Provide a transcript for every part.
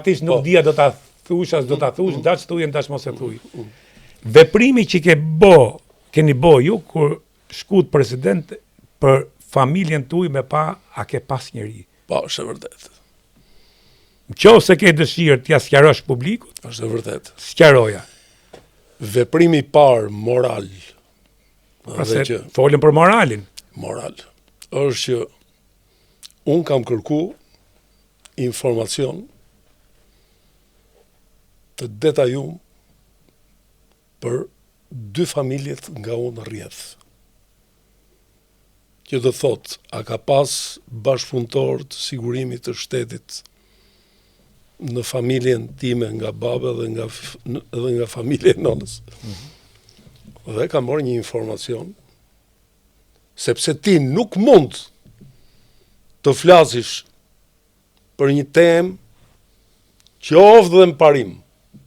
Faktikisht nuk dia do ta thush as do ta thush, dash thuj, dash mos e thuj. Veprimi që keni bo ju kur shkut president për familjen tuaj me pa a ke pas njeri. Po, është e vërtet. Nëse ke dëshirë t'ja sqarosh publikut, Është e vërtet. sqaroja. Veprimi i parë moral. Pse folën për moralin. Moral. Është që unë kam kërku informacion të detajum për 2 familjet nga unë rrjedh. Që do thot, a ka pas bashkëpunëtor të sigurimit të shtetit në familjen time nga baba dhe nga familje e nonës. Dhe kam marrë një informacion, sepse ti nuk mund të flasish për një temë qoftë dhe në parim,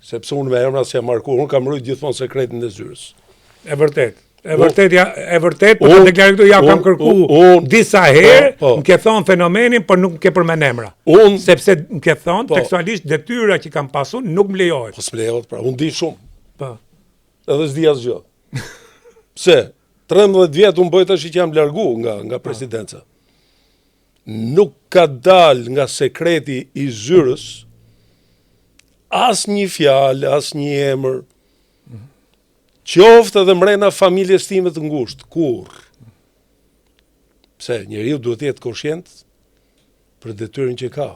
sepse unë me emra si jam marku, unë kam rrujt gjithmonë sekretin e zyrës. E vërtet, po të deklaroj këtu, ja kam kërku disa herë, më ke thonë fenomenin, por nuk më ke përmend emra. Sepse më ke thonë, tekstualisht detyra që kam pasur nuk më lejohet. Po s'më lejohet, pra, unë di shumë. Po. Edhe s'di asgjë. Pse? 13 vjetë unë bëj tash që jam largu nga presidenca. Nuk ka dal nga sekreti i zyrës as një fjalë, as një emër, qoftë edhe mrena familjes time të ngushtë, kur. Pse, njeriu duhet të jetë koshient për detyrën që ka.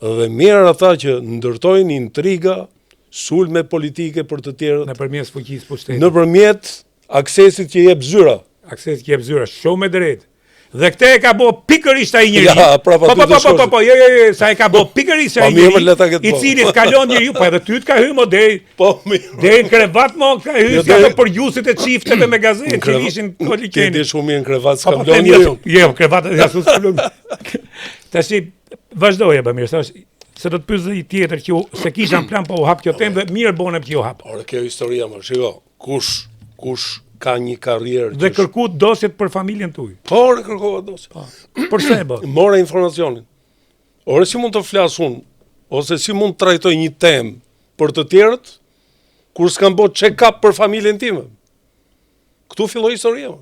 Dhe mirë ata që ndërtojnë intriga, sulme politike për të tjerët, Nëpërmjet fuqisë pushtetit. nëpërmjet aksesit që jep zyra. Aksesit që jep zyra, shumë e drejtë. Dhe këtë e ka bo pikërisht ai njeriu. Ja, prapa po, sa e ka bo pikërisht ai njeriu, i cili s'kalon njeriu, po edhe ty t'ka hyrë deri. Po, mirë. Deri në krevat mo ka hyrë si ato për gjusit e çifteve me gazetë që ishin kolikeni. Ti shumë mirë në krevat s'kam lënë njeriu. Jo, krevat ja s'kam. Tash vazhdoje më mirë, se do të pyes një tjetër që se kisha në plan po u hap kjo temë dhe mirë bone që u hap. Ora kjo historia më, shiko, kush ka një karrierë dhe kërku dosjet për familjen tuaj. Por kërkova dosjet. Përse bë? Mora informacionin. Ore si mund të flas unë, ose si mund të trajtoj një temë për të tjerët, kur s'kam bërë check-up për familjen time. Këtu filloi historia.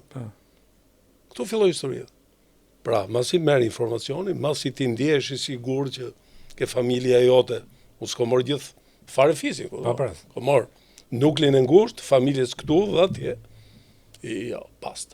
Këtu filloi historia. Pra, masi merr informacionin, masi ti ndjehesh i sigurt që ke familja jote, unë s'ko morë gjithë fare fizik. Ko morë nuklein e ngushtë, familjes këtu dhe atje. Ja, basta.